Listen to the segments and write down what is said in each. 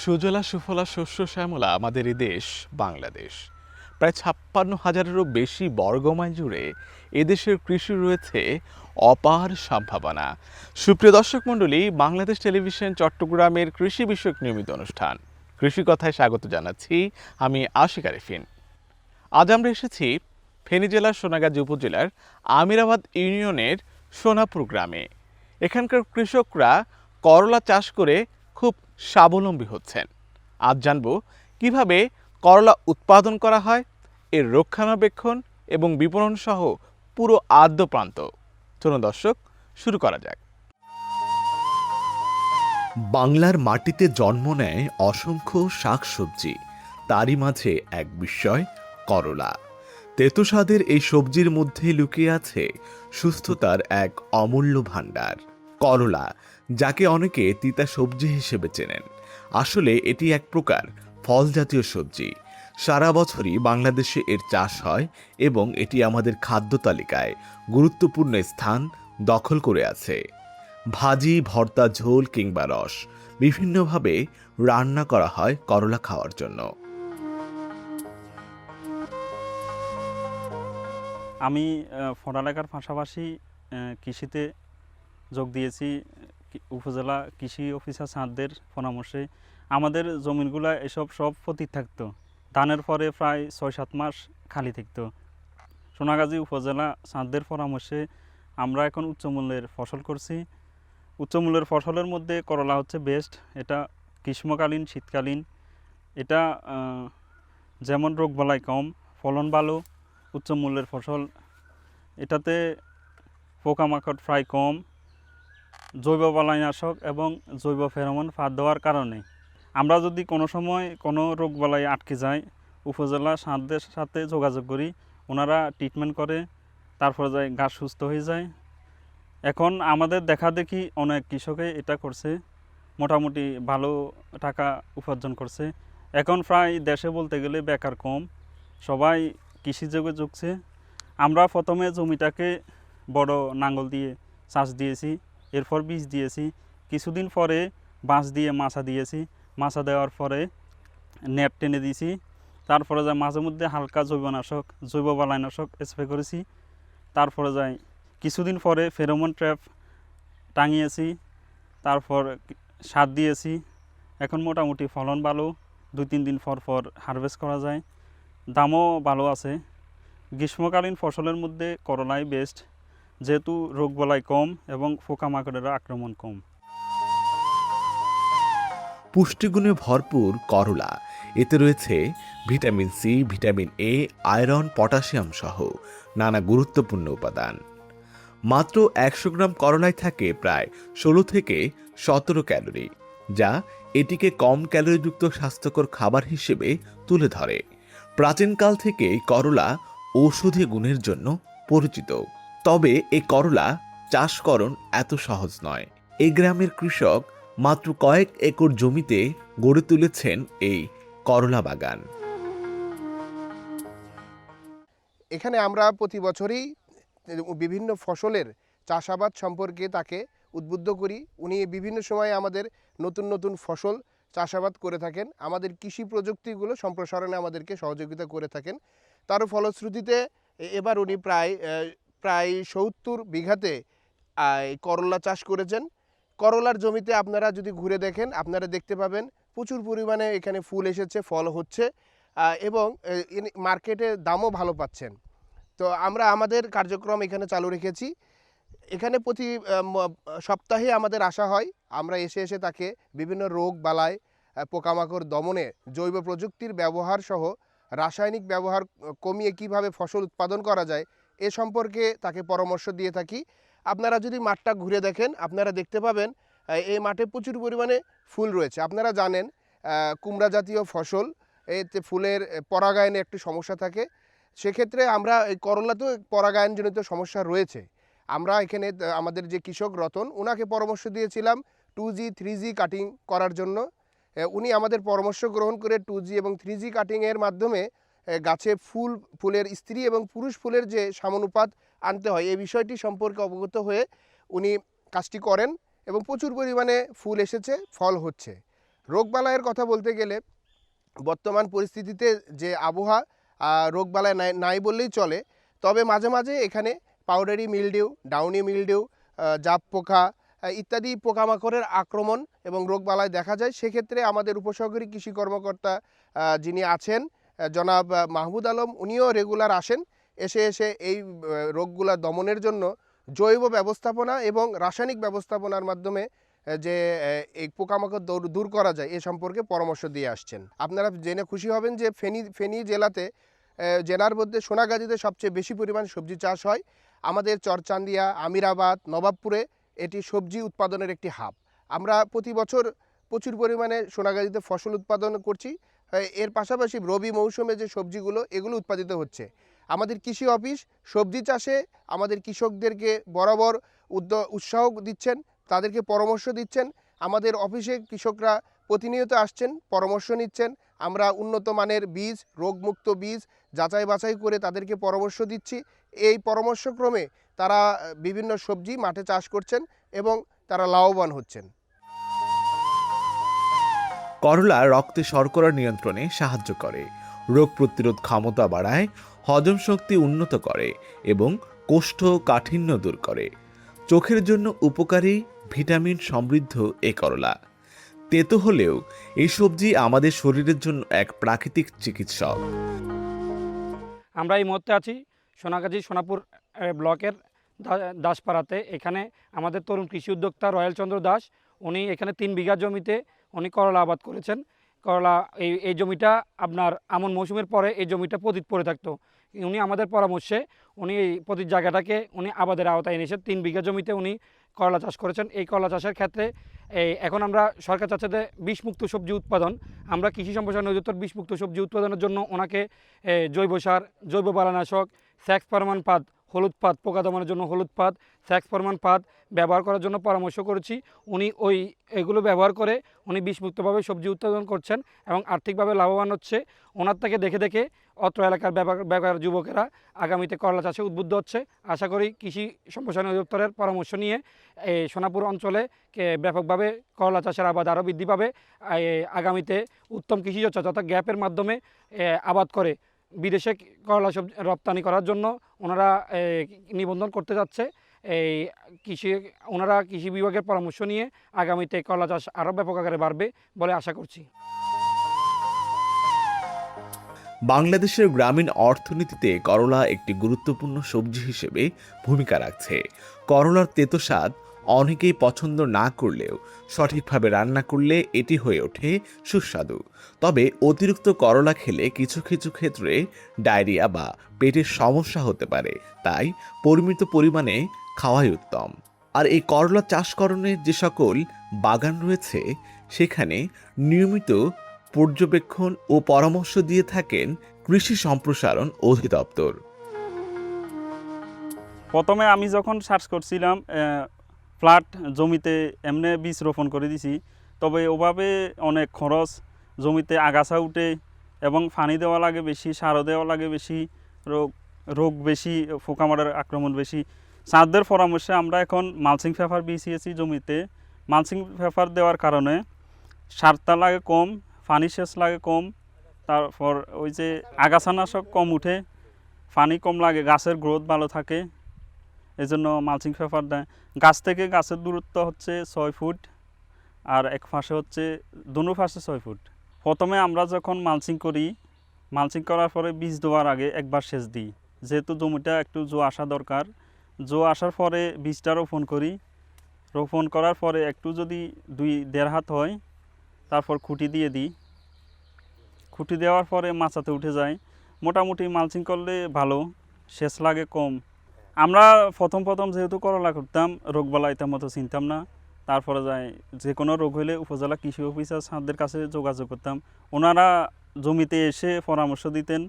সুজলা সুফলা শস্য শ্যামলা আমাদের এই দেশ বাংলাদেশ। প্রায় ৫৬,০০০-এরও বেশি বর্গমাইল জুড়ে এদেশের কৃষি রয়েছে অপার সম্ভাবনা। সুপ্রিয় দর্শক মণ্ডলী, বাংলাদেশ টেলিভিশন চট্টগ্রামের কৃষি বিষয়ক নিয়মিত অনুষ্ঠান কৃষি কথায় স্বাগত জানাচ্ছি। আমি আশিক আরেফিন। আজ আমরা এসেছি ফেনী জেলার সোনাগাজী উপজেলার আমিরাবাদ ইউনিয়নের সোনাপুর গ্রামে। এখানকার কৃষকরা করলা চাষ করে খুব স্বাবলম্বী হচ্ছেন। আজ জানবো কিভাবে করলা উৎপাদন করা হয়, এর রক্ষণাবেক্ষণ এবং বিপণন সহ পুরো আদ্যপ্রান্ত। চলুন দর্শক, শুরু করা যাক। বাংলার মাটিতে জন্ম নেয় অসংখ্য শাকসবজি, তারই মাঝে এক বিস্ময় করলা। তেতো স্বাদের এই সবজির মধ্যে লুকিয়ে আছে সুস্থতার এক অমূল্য ভাণ্ডার। করলা, যাকে অনেকে তিতা সবজি হিসেবে চেনেন, আসলে এটি এক প্রকার ফল জাতীয় সবজি। সারা বছরই বাংলাদেশে এর চাষ হয় এবং এটি আমাদের খাদ্য তালিকায় গুরুত্বপূর্ণ স্থান দখল করে আছে। ভাজি, ভর্তা, ঝোল কিংবা রস বিভিন্নভাবে রান্না করা হয় করলা খাওয়ার জন্য। আমি পড়ালেখার পাশাপাশি কৃষিতে যোগ দিয়েছি। উপজেলা কৃষি অফিসার স্যারদের পরামর্শে আমাদের জমিনগুলো এসব সব পতিত থাকতো। ধানের পরে প্রায় ৬-৭ মাস খালি থাকতো। সোনাগাজী উপজেলা স্যারদের পরামর্শে আমরা এখন উচ্চমূল্যের ফসল করছি। উচ্চমূল্যের ফসলের মধ্যে করলা হচ্ছে বেস্ট। এটা গ্রীষ্মকালীন, শীতকালীন। এটা যেমন রোগবালাই কম, ফলন ভালো, উচ্চমূল্যের ফসল। এটাতে পোকামাকড় প্রায় কম, জৈব বালাইনাশক এবং জৈব ফেরোমন ফাঁদ দেওয়ার কারণে আমরা যদি কোনো সময় কোনো রোগবালাই আটকে যায়, উপজেলা স্যারদের সাথে যোগাযোগ করি, ওনারা ট্রিটমেন্ট করে, তারপরে যায় গাছ সুস্থ হয়ে যায়। এখন আমাদের দেখা দেখি অনেক কৃষকে এটা করছে, মোটামুটি ভালো টাকা উপার্জন করছে। এখন প্রায় দেশে বলতে গেলে বেকার কম, সবাই কৃষিযোগে ঝুঁকছে। আমরা প্রথমে জমিটাকে বড় নাঙ্গল দিয়ে চাষ দিয়েছি, এরপর বীজ দিয়েছি, কিছুদিন পরে বাঁশ দিয়ে মাছা দিয়েছি, মাছা দেওয়ার পরে নেট টেনে দিয়েছি, তারপরে যায় মাঝে মধ্যে হালকা জৈবনাশক, জৈব বালাইনাশক স্প্রে করেছি। তারপরে যায় কিছুদিন পরে ফেরোমন ট্র্যাপ টাঙিয়েছি, তারপর সার দিয়েছি। এখন মোটামুটি ফলন ভালো, 2-3 দিন পর পর হারভেস্ট করা যায়, দামও ভালো আছে। গ্রীষ্মকালীন ফসলের মধ্যে করলাই বেস্ট, যেহেতু রোগবালাই কম এবং পোকামাকড়ের আক্রমণ কম। পুষ্টিগুণে ভরপুর করলা, এতে রয়েছে vitamin C, vitamin A, iron, potassium সহ নানা গুরুত্বপূর্ণ উপাদান। মাত্র ১০০ গ্রাম করলায় থাকে প্রায় ১৬ থেকে ১৭ ক্যালোরি, যা এটিকে কম ক্যালোরিযুক্ত স্বাস্থ্যকর খাবার হিসেবে তুলে ধরে। প্রাচীনকাল থেকেই করলা ঔষধি গুণের জন্য পরিচিত। তবে এই করলা চাষকরণ এত সহজ নয়। এই গ্রামের কৃষক মাত্র কয়েক একর জমিতে গড়ে তুলেছেন এই করলা বাগান। এখানে আমরা প্রতি বছরই বিভিন্ন ফসলের চাষাবাদ সম্পর্কে তাকে উদ্বুদ্ধ করি। উনি বিভিন্ন সময়ে আমাদের নতুন নতুন ফসল চাষাবাদ করে থাকেন, আমাদের কৃষি প্রযুক্তিগুলো সম্প্রসারণে আমাদেরকে সহযোগিতা করে থাকেন। তার ফলশ্রুতিতে এবার উনি প্রায় ৭০ বিঘাতে করলা চাষ করেছেন। করলার জমিতে আপনারা যদি ঘুরে দেখেন, আপনারা দেখতে পাবেন প্রচুর পরিমাণে এখানে ফুল এসেছে, ফল হচ্ছে এবং মার্কেটে দামও ভালো পাচ্ছেন। তো আমরা আমাদের কার্যক্রম এখানে চালু রেখেছি। এখানে প্রতি সপ্তাহে আমাদের আসা হয়, আমরা এসে তাকে বিভিন্ন রোগ বালাই, পোকামাকড় দমনে জৈব প্রযুক্তির ব্যবহার সহ রাসায়নিক ব্যবহার কমিয়ে কিভাবে ফসল উৎপাদন করা যায় এ সম্পর্কে তাকে পরামর্শ দিয়ে থাকি। আপনারা যদি মাঠটা ঘুরে দেখেন, আপনারা দেখতে পাবেন এই মাঠে প্রচুর পরিমাণে ফুল রয়েছে। আপনারা জানেন কুমড়া জাতীয় ফসল, এতে ফুলের পরাগায়নে একটি সমস্যা থাকে। সেক্ষেত্রে আমরা এই করলাতেও পরাগায়নজনিত সমস্যা রয়েছে। আমরা এখানে আমাদের যে কৃষক রতন, ওনাকে পরামর্শ দিয়েছিলাম 2G 3G কাটিং করার জন্য। উনি আমাদের পরামর্শ গ্রহণ করে 2G এবং 3G কাটিংয়ের মাধ্যমে গাছে ফুলের স্ত্রী এবং পুরুষ ফুলের যে সমানুপাত আনতে হয় এই বিষয়টি সম্পর্কে অবগত হয়ে উনি কাজটি করেন এবং প্রচুর পরিমাণে ফুল এসেছে, ফল হচ্ছে। রোগবালাইয়ের কথা বলতে গেলে বর্তমান পরিস্থিতিতে যে আবহাওয়া, রোগবালাই নাই বললেই চলে। তবে মাঝে মাঝে এখানে পাউডারি মিলডিউ, ডাউনি মিলডিউ, জাপ পোকা ইত্যাদি পোকামাকড়ের আক্রমণ এবং রোগবালাই দেখা যায়। সেক্ষেত্রে আমাদের উপসহকারী কৃষি কর্মকর্তা যিনি আছেন জনাব মাহমুদ আলম, উনিও রেগুলার আসেন। এসে এই রোগগুলা দমনের জন্য জৈব ব্যবস্থাপনা এবং রাসায়নিক ব্যবস্থাপনার মাধ্যমে যে এই পোকামাকড় দূর করা যায় এ সম্পর্কে পরামর্শ দিয়ে আসছেন। আপনারা জেনে খুশি হবেন যে ফেনী জেলাতে, জেলার মধ্যে সোনাগাজীতে সবচেয়ে বেশি পরিমাণ সবজি চাষ হয়। আমাদের চরচান্দিয়া, আমিরাবাদ, নবাবপুরে এটি সবজি উৎপাদনের একটি হাব। আমরা প্রতি বছর প্রচুর পরিমাণে সোনাগাজীতে ফসল উৎপাদন করছি। এর পাশাপাশি রবি মৌসুমে যে সবজিগুলো এগুলো উৎপাদিত হচ্ছে। আমাদের কৃষি অফিস সবজি চাষে আমাদের কৃষকদেরকে বরাবর উৎসাহ দিচ্ছেন, তাদেরকে পরামর্শ দিচ্ছেন। আমাদের অফিসে কৃষকরা প্রতিনিয়ত আসছেন, পরামর্শ নিচ্ছেন। আমরা উন্নত মানের বীজ, রোগমুক্ত বীজ যাচাই বাছাই করে তাদেরকে পরামর্শ দিচ্ছি। এই পরামর্শক্রমে তারা বিভিন্ন সবজি মাঠে চাষ করছেন এবং তারা লাভবান হচ্ছেন। করলা রক্তে শর্করা নিয়ন্ত্রণে সাহায্য করে, রোগ প্রতিরোধ ক্ষমতা বাড়ায়, হজম শক্তি উন্নত করে এবং কোষ্ঠকাঠিন্য দূর করে। চোখের জন্য উপকারী, ভিটামিন সমৃদ্ধ এই করলা। তেতো হলেও এই সবজি আমাদের শরীরের জন্য এক প্রাকৃতিক চিকিৎসক। আমরা এই মুহূর্তে আছি সোনাগাজী সোনাপুর ব্লকের দাসপাড়াতে। এখানে আমাদের তরুণ কৃষি উদ্যোক্তা রয়েল চন্দ্র দাস, উনি এখানে 3 বিঘা জমিতে উনি করলা আবাদ করেছেন। করলা এই জমিটা আপনার আমন মৌসুমের পরে এই জমিটা পতিত পড়ে থাকতো। উনি আমাদের পরামর্শে উনি এই পতিত জায়গাটাকে উনি আবাদের আওতায় এনেছেন। 3 বিঘা জমিতে উনি করলা চাষ করেছেন। এই করলা চাষের ক্ষেত্রে এখন আমরা সরকার চাচ্ছে যে বিষমুক্ত সবজি উৎপাদন। আমরা কৃষি সম্প্রসারণ অধিদপ্তর বিষমুক্ত সবজি উৎপাদনের জন্য ওনাকে জৈব সার, জৈব বালানাশক, স্যাক্স ফরমান পাত, হলুদ পাত, পোকা দমনের জন্য হলুদ পাত, স্যাক্স ফরমান পাত ব্যবহার করার জন্য পরামর্শ করেছি। উনি এগুলো ব্যবহার করে উনি বিষমুক্তভাবে সবজি উৎপাদন করছেন এবং আর্থিকভাবে লাভবান হচ্ছে। ওনার থেকে দেখে দেখে অত্র এলাকার বেকার যুবকেরা আগামীতে করলা চাষে উদ্বুদ্ধ হচ্ছে। আশা করি কৃষি সম্প্রসারণ অধিদপ্তরের পরামর্শ নিয়ে সোনাপুর অঞ্চলে ব্যাপকভাবে করলা চাষের আবাদ আরও বৃদ্ধি পাবে। আগামীতে উত্তম কৃষি চর্চা তথা গ্যাপের মাধ্যমে আবাদ করে বিদেশে করলা সবজি রপ্তানি করার জন্য ওনারা নিবন্ধন করতে যাচ্ছে। ওনারা কৃষি বিভাগের পরামর্শ নিয়ে আগামীতে করলা চাষ আরও ব্যাপক আকারে বাড়বে বলে আশা করছি। বাংলাদেশের গ্রামীণ অর্থনীতিতে করলা একটি গুরুত্বপূর্ণ সবজি হিসেবে ভূমিকা রাখছে। করলার তেতো স্বাদ অনেকেই পছন্দ না করলেও সঠিকভাবে রান্না করলে এটি হয়ে ওঠে সুস্বাদু। তবে অতিরিক্ত করলা খেলে কিছু কিছু ক্ষেত্রে ডায়রিয়া বা পেটের সমস্যা হতে পারে, তাই পরিমিত পরিমাণে খাওয়াই উত্তম। আর এই করলা চাষকরণের যে সকল বাগান রয়েছে সেখানে নিয়মিত পর্যবেক্ষণ ও পরামর্শ দিয়ে থাকেন কৃষি সম্প্রসারণ অধিদপ্তর। প্রথমে আমি যখন সার্চ করছিলাম ফ্ল্যাট জমিতে এমনি বীজ রোপণ করে দিছি, তবে ওভাবে অনেক খরচ, জমিতে আগাছা উঠে এবং পানি দেওয়া লাগে বেশি, সারও দেওয়া লাগে বেশি, রোগ বেশি, পোকামাকড়ের আক্রমণ বেশি। সারদের পরামর্শে আমরা এখন মালচিং পেপার বিছিয়েছি জমিতে। মালচিং পেপার দেওয়ার কারণে সারটা লাগে কম, পানি সেচ লাগে কম, তারপর ওই যে আগাছানাশক কম উঠে, পানি কম লাগে, গাছের গ্রোথ ভালো থাকে। এই জন্য মালচিং পেপার দেয়। গাছ থেকে গাছের দূরত্ব হচ্ছে 6 ফুট আর এক পাশে হচ্ছে দুনো পাশে 6 ফুট। প্রথমে আমরা যখন মালচিং করি, মালচিং করার পরে বীজ দেওয়ার আগে একবার সেচ দিই, যেহেতু জমিটা একটু জো আসা দরকার। জো আসার পরে বীজটা রোপণ করি। রোপণ করার পরে একটু যদি 2-1.5 হাত হয়, তারপর খুঁটি দিয়ে দিই। খুঁটি দেওয়ার পরে মাচাতে উঠে যায়। মোটামুটি মালচিং করলে ভালো, সেচ লাগে কম। আমরা প্রথম যেহেতু করলা করতাম, রোগবালাই তেমন মতো চিনতাম না। তারপরে যাই যে কোনো রোগ হলে উপজেলা কৃষি অফিসার স্যারদের কাছে যোগাযোগ করতাম। ওনারা জমিতে এসে পরামর্শ দিতেন।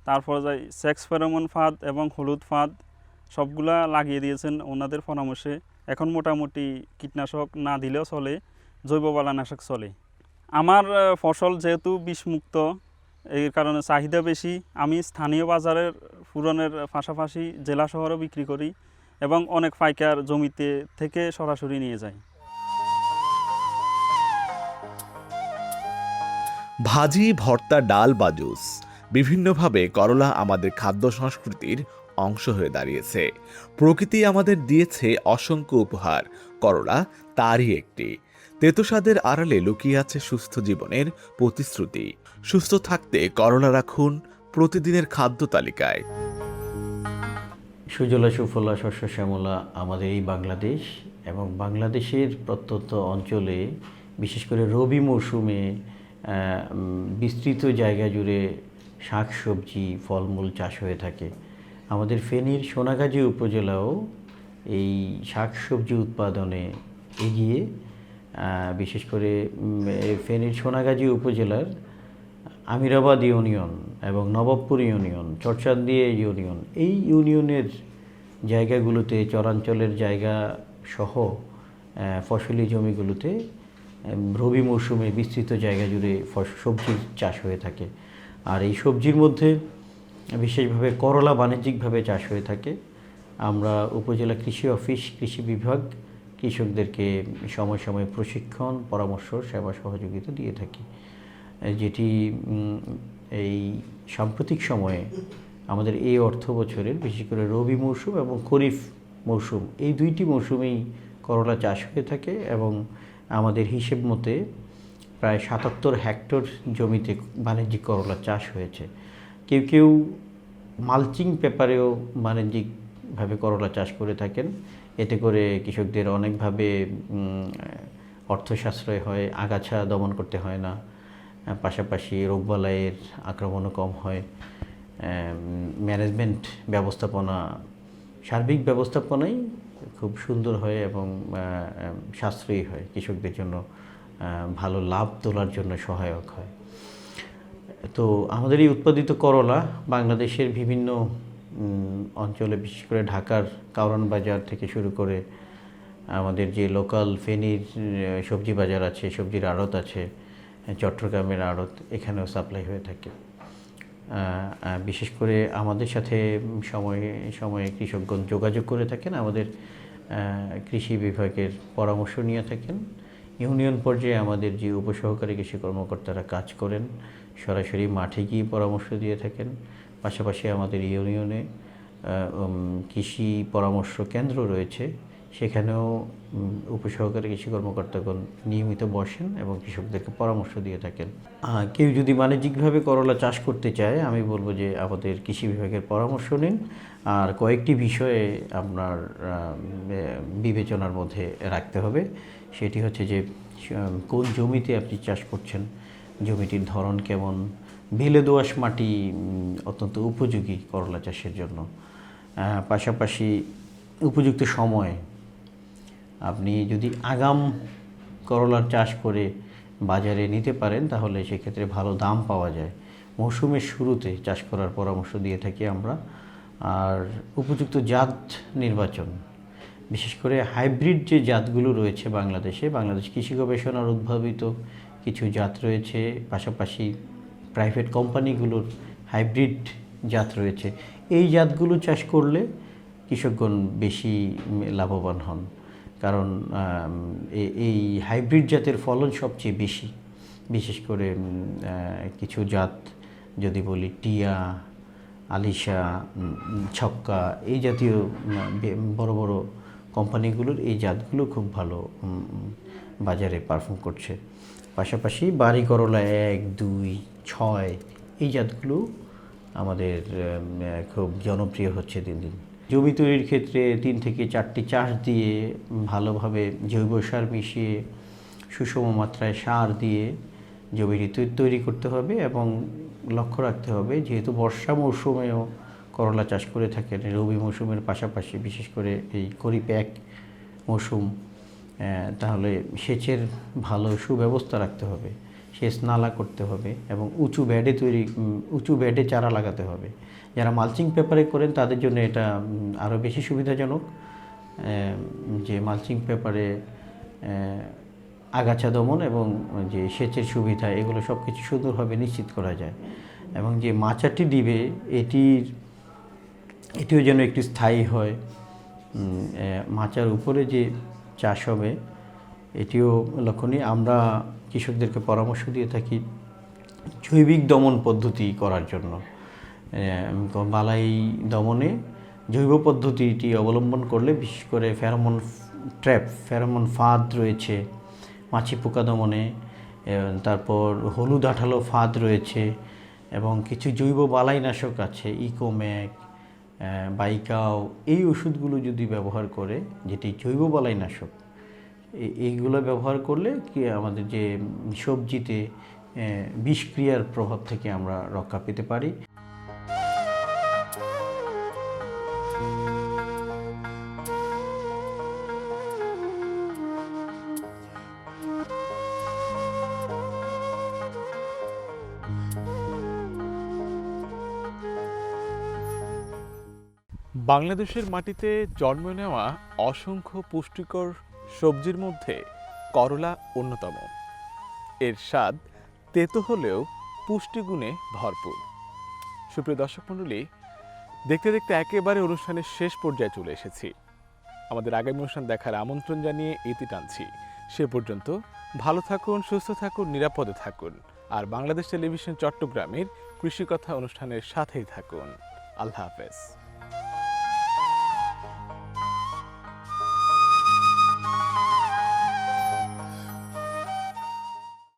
তারপরে যাই সেক্স ফেরোমন ফাঁদ এবং হলুদ ফাঁদ সবগুলা লাগিয়ে দিয়েছেন ওনাদের পরামর্শে। এখন মোটামুটি কীটনাশক না দিলেও চলে, জৈব বালানাশক চলে। আমার ফসল যেহেতু বিষমুক্ত, এই কারণে চাহিদা বেশি। আমি স্থানীয় বাজারের পূরণের পাশাপাশি জেলা শহরেও বিক্রি করি এবং অনেক পাইকার জমিতে থেকে সরাসরি নিয়ে যায়। ভাজি, ভর্তা, ডাল বা জুস বিভিন্নভাবে করলা আমাদের খাদ্য সংস্কৃতির অংশ হয়ে দাঁড়িয়েছে। প্রকৃতি আমাদের দিয়েছে অসংখ্য উপহার, করলা তারই একটি। তেতো স্বাদের আড়ালে লুকিয়ে আছে সুস্থ জীবনের প্রতিশ্রুতি। সুস্থ থাকতে করলা রাখুন প্রতিদিনের খাদ্য তালিকায়। সুজলা সুফলা শস্য শ্যামলা আমাদের এই বাংলাদেশ, এবং বাংলাদেশের প্রত্যন্ত অঞ্চলে বিশেষ করে রবি মৌসুমে বিস্তৃত জায়গা জুড়ে শাক সবজি ফলমূল চাষ হয়ে থাকে। আমাদের ফেনীর সোনাগাজী উপজেলাও এই শাক সবজি উৎপাদনে এগিয়ে। বিশেষ করে ফেনীর সোনাগাজী উপজেলার আমিরাবাদ ইউনিয়ন এবং নবাবপুর ইউনিয়ন, চরচান্দি ইউনিয়ন, এই ইউনিয়নের জায়গাগুলোতে, চরাঞ্চলের জায়গা সহ ফসলি জমিগুলোতে রবি মৌসুমে বিস্তৃত জায়গা জুড়ে সবজির চাষ হয়ে থাকে। আর এই সবজির মধ্যে বিশেষভাবে করলা বাণিজ্যিকভাবে চাষ হয়ে থাকে। আমরা উপজেলা কৃষি অফিস, কৃষি বিভাগ কৃষকদেরকে সময় সময় প্রশিক্ষণ, পরামর্শ, সেবা সহযোগিতা দিয়ে থাকি, যেটি এই সাম্প্রতিক সময়ে আমাদের এই অর্থ বছরের বিশেষ করে রবি মৌসুম এবং খরিফ মৌসুম, এই দুইটি মৌসুমেই করলা চাষ হয়ে থাকে। এবং আমাদের হিসেব মতে প্রায় ৭৭ হেক্টর জমিতে বাণিজ্যিক করলা চাষ হয়েছে। কেউ কেউ মালচিং পেপারেও বাণিজ্যিকভাবে করলা চাষ করে থাকেন। এতে করে কৃষকদের অনেকভাবে অর্থ সাশ্রয় হয়, আগাছা দমন করতে হয় না, পাশাপাশি রোগবালাইয়ের আক্রমণও কম হয়, ম্যানেজমেন্ট ব্যবস্থাপনা, সার্বিক ব্যবস্থাপনাই খুব সুন্দর হয় এবং সাশ্রয়ী হয়, কৃষকদের জন্য ভালো লাভ তোলার জন্য সহায়ক হয়। তো আমাদের এই উৎপাদিত করলা বাংলাদেশের বিভিন্ন অঞ্চলে, বিশেষ করে ঢাকার কারওয়ান বাজার থেকে শুরু করে আমাদের যে লোকাল ফেনীর সবজি বাজার আছে, সবজির আড়ত আছে, চট্টগ্রামের আড়ত, এখানেও সাপ্লাই হয়ে থাকে। বিশেষ করে আমাদের সাথে সময়ে সময়ে কৃষকগণ যোগাযোগ করে থাকেন, আমাদের কৃষি বিভাগের পরামর্শ নিয়ে থাকেন। ইউনিয়ন পর্যায়ে আমাদের যে উপসহকারী কৃষি কর্মকর্তারা কাজ করেন, সরাসরি মাঠে গিয়ে পরামর্শ দিয়ে থাকেন। পাশাপাশি আমাদের ইউনিয়নে কৃষি পরামর্শ কেন্দ্র রয়েছে, সেখানেও উপসহকারী কৃষি কর্মকর্তাগণ নিয়মিত বসেন এবং কৃষকদেরকে পরামর্শ দিয়ে থাকেন। কেউ যদি বাণিজ্যিকভাবে করলা চাষ করতে চায়, আমি বলবো যে আমাদের কৃষি বিভাগের পরামর্শ নিন। আর কয়েকটি বিষয়ে আপনার বিবেচনার মধ্যে রাখতে হবে। সেটি হচ্ছে যে কোন জমিতে আপনি চাষ করছেন, জমিটির ধরন কেমন, বেলে দোআঁশ মাটি অত্যন্ত উপযোগী করলা চাষের জন্য। পাশাপাশি উপযুক্ত সময়, আপনি যদি আগাম করলার চাষ করে বাজারে নিতে পারেন তাহলে সেক্ষেত্রে ভালো দাম পাওয়া যায়। মৌসুমের শুরুতে চাষ করার পরামর্শ দিয়ে থাকি আমরা। আর উপযুক্ত জাত নির্বাচন, বিশেষ করে হাইব্রিড যে জাতগুলো রয়েছে বাংলাদেশে, বাংলাদেশ কৃষি গবেষণার উদ্ভাবিত কিছু জাত রয়েছে, পাশাপাশি প্রাইভেট কোম্পানিগুলোর হাইব্রিড জাত রয়েছে। এই জাতগুলো চাষ করলে কৃষকগণ বেশি লাভবান হন, কারণ এই হাইব্রিড জাতের ফলন সবচেয়ে বেশি। বিশেষ করে কিছু জাত যদি বলি, টিয়া, আলিশা, ছক্কা, এই জাতীয় বড় বড় কোম্পানিগুলোর এই জাতগুলো খুব ভালো বাজারে পারফর্ম করছে। পাশাপাশি বাড়ি করলা 1, 2, 6 এই জাতগুলো আমাদের খুব জনপ্রিয় হচ্ছে দিন দিন। জমি তৈরির ক্ষেত্রে 3 থেকে 4টি চাষ দিয়ে ভালোভাবে জৈব সার মিশিয়ে সুষম মাত্রায় সার দিয়ে জমিটি তৈরি করতে হবে এবং লক্ষ্য রাখতে হবে, যেহেতু বর্ষা মৌসুমেও করলা চাষ করে থাকেন, রবি মৌসুমের পাশাপাশি বিশেষ করে এই খরিফ 1 মৌসুম, তাহলে সেচের ভালো সুব্যবস্থা রাখতে হবে, সেচ নালা করতে হবে এবং উঁচু বেডে চারা লাগাতে হবে। যারা মালচিং পেপারে করেন তাদের জন্য এটা আরও বেশি সুবিধাজনক, যে মালচিং পেপারে আগাছা দমন এবং যে সেচের সুবিধা, এগুলো সব কিছু সুন্দরভাবে নিশ্চিত করা যায়। এবং যে মাচাটি দিবে এটিও যেন একটু স্থায়ী হয়। মাচার উপরে যে চাষ হবে এটিও লক্ষণীয়। আমরা কৃষকদেরকে পরামর্শ দিয়ে থাকি জৈবিক দমন পদ্ধতি করার জন্য বালাই দমনে জৈব পদ্ধতিটি অবলম্বন করলে বিশেষ করে ফেরোমন ফাঁদ রয়েছে মাছি পোকা দমনে, তারপর হলুদ আঠালো ফাঁদ রয়েছে এবং কিছু জৈব বালাইনাশক আছে ইকোম্যাক, বাইকাও, এই ওষুধগুলো যদি ব্যবহার করে, যেটি জৈব বালাইনাশক, এইগুলো ব্যবহার করলে কি আমাদের যে সবজিতে বিষক্রিয়ার প্রভাব থেকে আমরা রক্ষা পেতে পারি। বাংলাদেশের মাটিতে জন্ম নেওয়া অসংখ্য পুষ্টিকর সবজির মধ্যে করলা অন্যতম। এর স্বাদ তেতো হলেও পুষ্টিগুণে ভরপুর। সুপ্রিয় দর্শক মণ্ডলী, দেখতে দেখতে একেবারে অনুষ্ঠানের শেষ পর্যায়ে চলে এসেছি। আমাদের আগামী অনুষ্ঠান দেখার আমন্ত্রণ জানিয়ে ইতি টানছি। সে পর্যন্ত ভালো থাকুন, সুস্থ থাকুন, নিরাপদে থাকুন। আর বাংলাদেশ টেলিভিশন চট্টগ্রামের কৃষি কথা অনুষ্ঠানের সাথেই থাকুন। আল্লাহ হাফেজ।